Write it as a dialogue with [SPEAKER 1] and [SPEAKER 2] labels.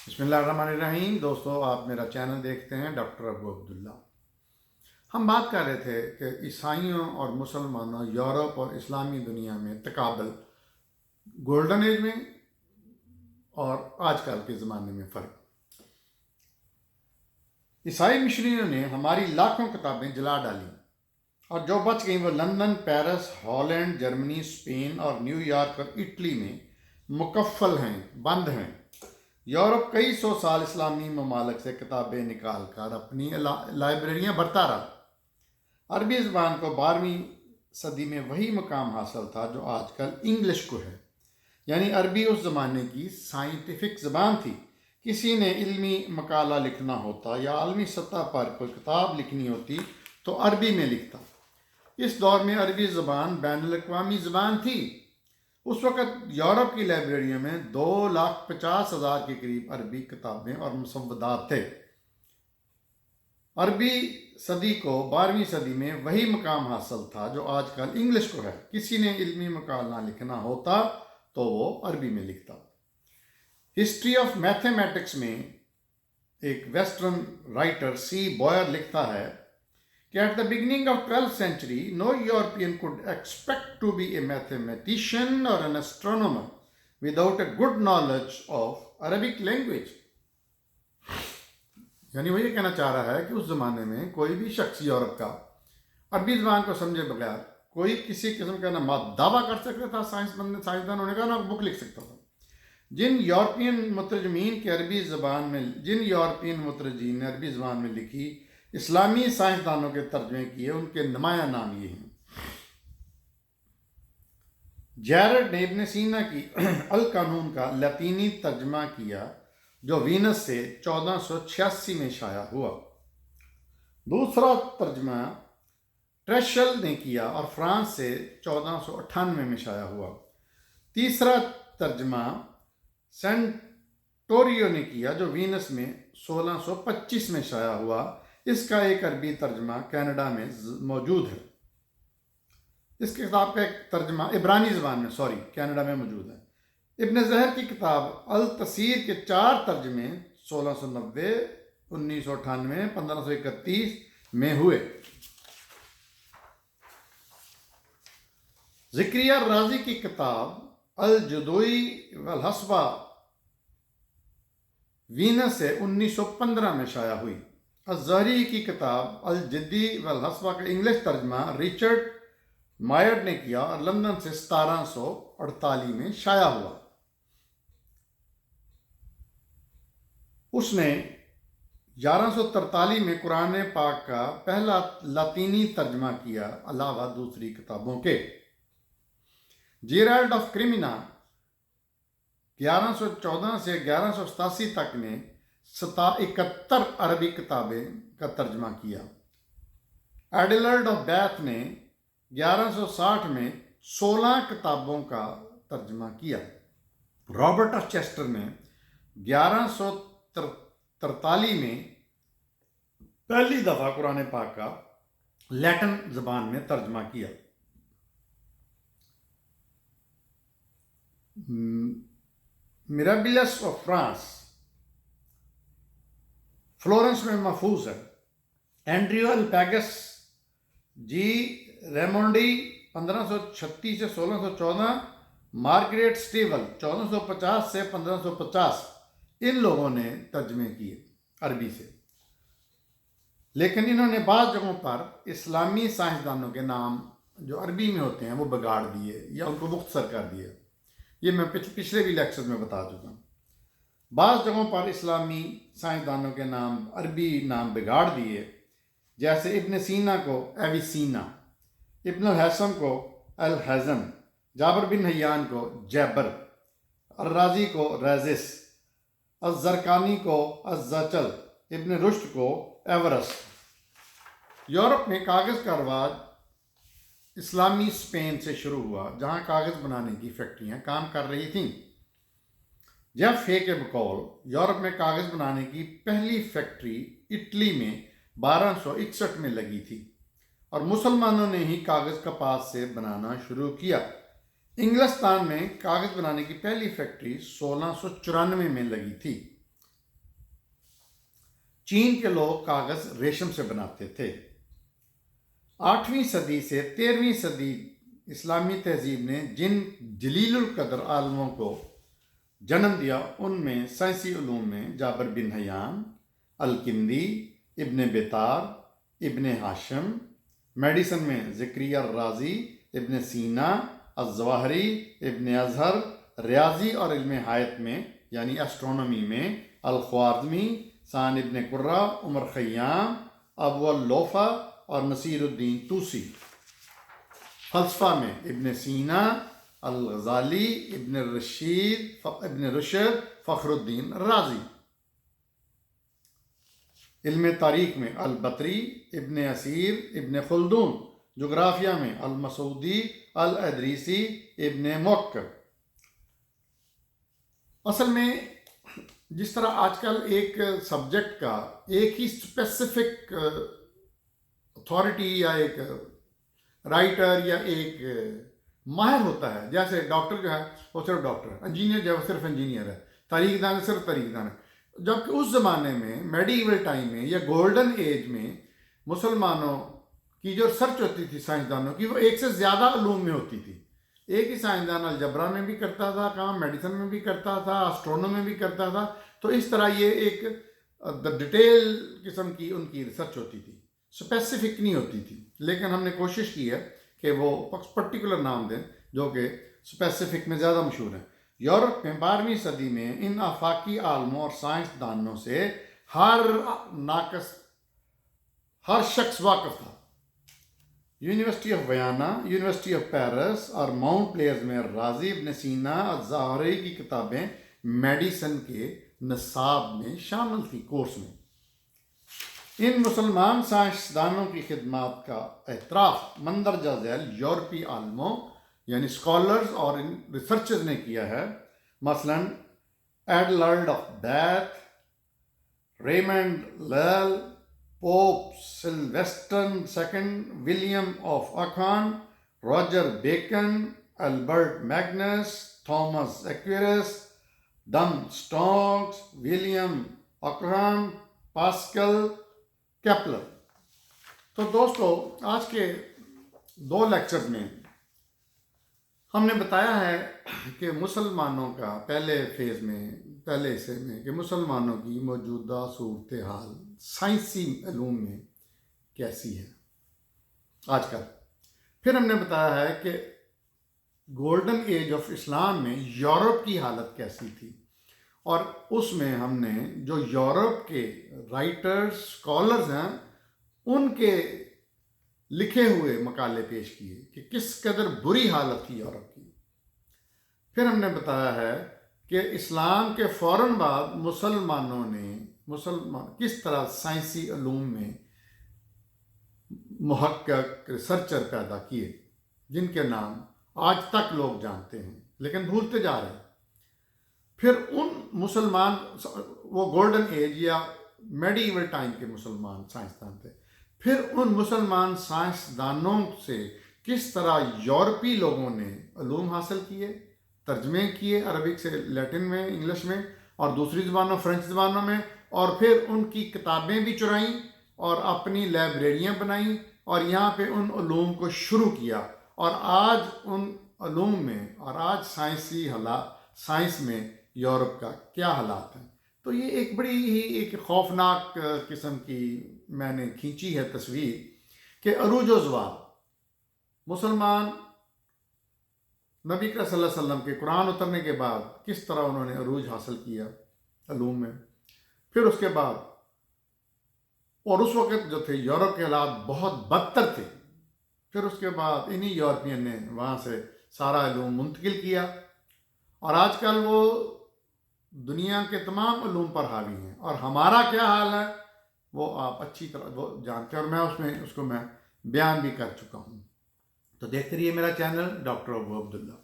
[SPEAKER 1] بسم اللہ الرحمن الرحیم دوستو، آپ میرا چینل دیکھتے ہیں ڈاکٹر ابو عبداللہ۔ ہم بات کر رہے تھے کہ عیسائیوں اور مسلمانوں، یورپ اور اسلامی دنیا میں تقابل، گولڈن ایج میں اور آج کل کے زمانے میں فرق۔ عیسائی مشنریوں نے ہماری لاکھوں کتابیں جلا ڈالیں اور جو بچ گئیں وہ London, Paris, Holland, Germany, Spain اور نیو یارک اور اٹلی میں مکفل ہیں، بند ہیں۔ یورپ کئی سو سال اسلامی ممالک سے کتابیں نکال کر اپنی لائبریریاں بھرتا رہا۔ عربی زبان کو 12ویں صدی میں وہی مقام حاصل تھا جو آج کل انگلش کو ہے، یعنی عربی اس زمانے کی سائنٹیفک زبان تھی۔ کسی نے علمی مقالہ لکھنا ہوتا یا عالمی سطح پر کوئی کتاب لکھنی ہوتی تو عربی میں لکھتا۔ اس دور میں عربی زبان بین الاقوامی زبان تھی۔ اس وقت یورپ کی لائبریریوں میں 2,50,000 کے قریب عربی کتابیں اور مسودات تھے۔ عربی صدی کو 12ویں صدی میں وہی مقام حاصل تھا جو آج کل انگلش کو ہے۔ کسی نے علمی مقالہ لکھنا ہوتا تو وہ عربی میں لکھتا۔ ہسٹری آف میتھمیٹکس میں ایک ویسٹرن رائٹر سی بوائر لکھتا ہے کہ at the beginning of 12th century, no European could expect to be a mathematician or an astronomer without a good knowledge of Arabic language. یعنی وہ یہ کہنا چاہ رہا ہے کہ اس زمانے میں کوئی بھی شخص یورپ کا عربی زبان کو سمجھے بغیر کوئی کسی قسم کا نہ دعویٰ کر سکتا تھا، سائنسدان ہونے کا، نہ بک لکھ سکتا تھا۔ جن یورپین مترجمین نے عربی زبان میں لکھی اسلامی سائنسدانوں کے ترجمے کیے، ان کے نمایاں نام یہ ہیں۔ جیرڈ نے ابن سینا کی القانون کا لاطینی ترجمہ کیا جو وینس سے 1486 میں شائع ہوا۔ دوسرا ترجمہ ٹریشل نے کیا اور فرانس سے 1498 میں شائع ہوا۔ تیسرا ترجمہ سینٹوریو نے کیا جو وینس میں 1625 میں شائع ہوا۔ اس کا ایک عربی ترجمہ کینیڈا میں موجود ہے۔ اس کتاب کا ایک ترجمہ عبرانی زبان میں کینیڈا میں موجود ہے۔ ابن زہر کی کتاب التفسیر کے 4 ترجمے 1690، 1998، 1531 میں ہوئے۔ زکریا رازی کی کتاب الجدوی والحسبہ وینس سے 1915 میں شائع ہوئی۔ الزہری کی کتاب الجدی والحسبہ کا انگلش ترجمہ رچرڈ مائرڈ نے کیا اور لندن سے 1748 میں شائع ہوا۔ اس نے 1143 میں قرآن پاک کا پہلا لاطینی ترجمہ کیا، علاوہ دوسری کتابوں کے۔ جیرالڈ آف کریمنا 1114 سے 1187 تک نے 71 عربی کتابیں کا ترجمہ کیا۔ ایڈلرڈ آف بیتھ نے 1160 میں 16 کتابوں کا ترجمہ کیا۔ رابرٹ آف چیسٹر نے 1143 میں پہلی دفعہ قرآن پاک کا لیٹن زبان میں ترجمہ کیا۔ میرابیلس آف فرانس فلورنس میں محفوظ ہے۔ اینڈریو الپیگس جی ریمونڈی 1536 سے 1614، مارگریٹ سٹیول 1450 سے 1550، ان لوگوں نے ترجمے کیے عربی سے، لیکن انہوں نے بعض جگہوں پر اسلامی سائنسدانوں کے نام جو عربی میں ہوتے ہیں وہ بگاڑ دیے یا ان کو مختصر کر دیے۔ یہ میں پچھلے بھی لیکچر میں بتا چکا ہوں۔ بعض جگہوں پر اسلامی سائنسدانوں کے نام عربی نام بگاڑ دیے، جیسے ابن سینا کو ایویسینا، ابن الحسن کو الحزن، جابر بن حیان کو جیبر، الرازی کو ریزس، الزرقانی کو الزچل، ابن رشد کو ایورس۔ یورپ میں کاغذ کا رواج اسلامی اسپین سے شروع ہوا، جہاں کاغذ بنانے کی فیکٹریاں کام کر رہی تھیں۔ جیف فے کے بقول یورپ میں کاغذ بنانے کی پہلی فیکٹری اٹلی میں 1261 میں لگی تھی اور مسلمانوں نے ہی کاغذ کپاس سے بنانا شروع کیا۔ انگلستان میں کاغذ بنانے کی پہلی فیکٹری 1694 میں لگی تھی۔ چین کے لوگ کاغذ ریشم سے بناتے تھے۔ 8ویں صدی سے 13ویں صدی اسلامی تہذیب نے جن جلیل القدر عالموں کو جنم دیا ان میں سائنسی علوم میں جابر بن حیان، الکندی، ابن بطار، ابن ہاشم، میڈیسن میں زکریا الرازی، ابن سینا، الظواہری، ابن ازہر، ریاضی اور علم حیات میں یعنی اسٹرونومی میں الخوارزمی، سان ابن قرہ، عمر خیام، ابو اللوفا اور نصیر الدین توسی۔ فلسفہ میں ابن سینا، الغزالی، ابن رشد، فخر الدین رازی۔ علم تاریخ میں البتری، ابن اسیر، ابن خلدون۔ جغرافیہ میں المسعودی، الادریسی، ابن موکر۔ اصل میں جس طرح آج کل ایک سبجیکٹ کا ایک ہی اسپیسیفک اتھارٹی یا ایک رائٹر یا ایک ماہر ہوتا ہے، جیسے ڈاکٹر جو ہے وہ صرف ڈاکٹر ہے، انجینئر جو ہے وہ صرف انجینئر ہے، تاریخ دان صرف تاریخ دان ہے، جبکہ اس زمانے میں میڈیول ٹائم میں یا گولڈن ایج میں مسلمانوں کی جو ریسرچ ہوتی تھی سائنسدانوں کی، وہ ایک سے زیادہ علوم میں ہوتی تھی۔ ایک ہی سائنسدان الجبرا میں بھی کرتا تھا کام، میڈیسن میں بھی کرتا تھا، اسٹرونومی میں بھی کرتا تھا، تو اس طرح یہ ایک ڈیٹیل قسم کی ان کی ریسرچ ہوتی تھی، اسپیسیفک نہیں ہوتی تھی۔ لیکن ہم نے کوشش کی ہے کہ وہ پرٹیکولر نام دیں جو کہ اسپیسیفک میں زیادہ مشہور ہیں۔ یورپ میں 12ویں صدی میں ان آفاقی عالموں اور سائنسدانوں سے ہر شخص واقف تھا۔ University of Vienna, university of Paris اور ماؤنٹ پلیئرز میں رازی، ابن سینا، الظاہری کی کتابیں میڈیسن کے نصاب میں شامل تھی، کورس میں۔ ان مسلمان سائنسدانوں کی خدمات کا اعتراف مندرجہ ذیل یورپی عالموں یعنی اسکالرز اور ان ریسرچرز نے کیا ہے، مثلاً Adelard of Bath, Raymond Lull, Pope Sylvester second, William of Ockham, Roger Bacon, Albert Magnus, Thomas Aquinas, Duns اسٹانکس، ولیم اکھان، پاسکل، کیپلر۔ تو دوستو، آج کے 2 لیکچر میں ہم نے بتایا ہے کہ مسلمانوں کا پہلے حصے میں کہ مسلمانوں کی موجودہ صورتحال سائنسی علوم میں کیسی ہے آج کل۔ پھر ہم نے بتایا ہے کہ گولڈن ایج آف اسلام میں یورپ کی حالت کیسی تھی، اور اس میں ہم نے جو یورپ کے رائٹرز، اسکالرز ہیں، ان کے لکھے ہوئے مقالے پیش کیے کہ کس قدر بری حالت تھی یورپ کی۔ پھر ہم نے بتایا ہے کہ اسلام کے فوراً بعد مسلمانوں نے کس طرح سائنسی علوم میں محقق ریسرچر پیدا کیے، جن کے نام آج تک لوگ جانتے ہیں لیکن بھولتے جا رہے ہیں۔ پھر ان مسلمان، وہ گولڈن ایج یا میڈیول ٹائم کے مسلمان سائنسدان تھے، پھر ان مسلمان سائنسدانوں سے کس طرح یورپی لوگوں نے علوم حاصل کیے، ترجمے کیے عربک سے لیٹن میں، انگلش میں اور دوسری زبانوں فرینچ زبانوں میں، اور پھر ان کی کتابیں بھی چرائیں اور اپنی لائبریریاں بنائیں اور یہاں پہ ان علوم کو شروع کیا، اور آج ان علوم میں اور آج سائنس میں یورپ کا کیا حالات ہیں۔ تو یہ ایک بڑی ہی ایک خوفناک قسم کی میں نے کھینچی ہے تصویر کہ عروج و زوال مسلمان نبی کریم صلی اللہ علیہ وسلم کے قرآن اترنے کے بعد کس طرح انہوں نے عروج حاصل کیا علوم میں، پھر اس کے بعد، اور اس وقت جو تھے یورپ کے حالات بہت بدتر تھے، پھر اس کے بعد انہی یورپین نے وہاں سے سارا علوم منتقل کیا، اور آج کل وہ دنیا کے تمام علوم پر حاوی ہیں، اور ہمارا کیا حال ہے وہ آپ اچھی طرح وہ جانتے ہیں، اور میں اس کو بیان بھی کر چکا ہوں۔ تو دیکھتے رہیے میرا چینل ڈاکٹر ابو عبداللہ۔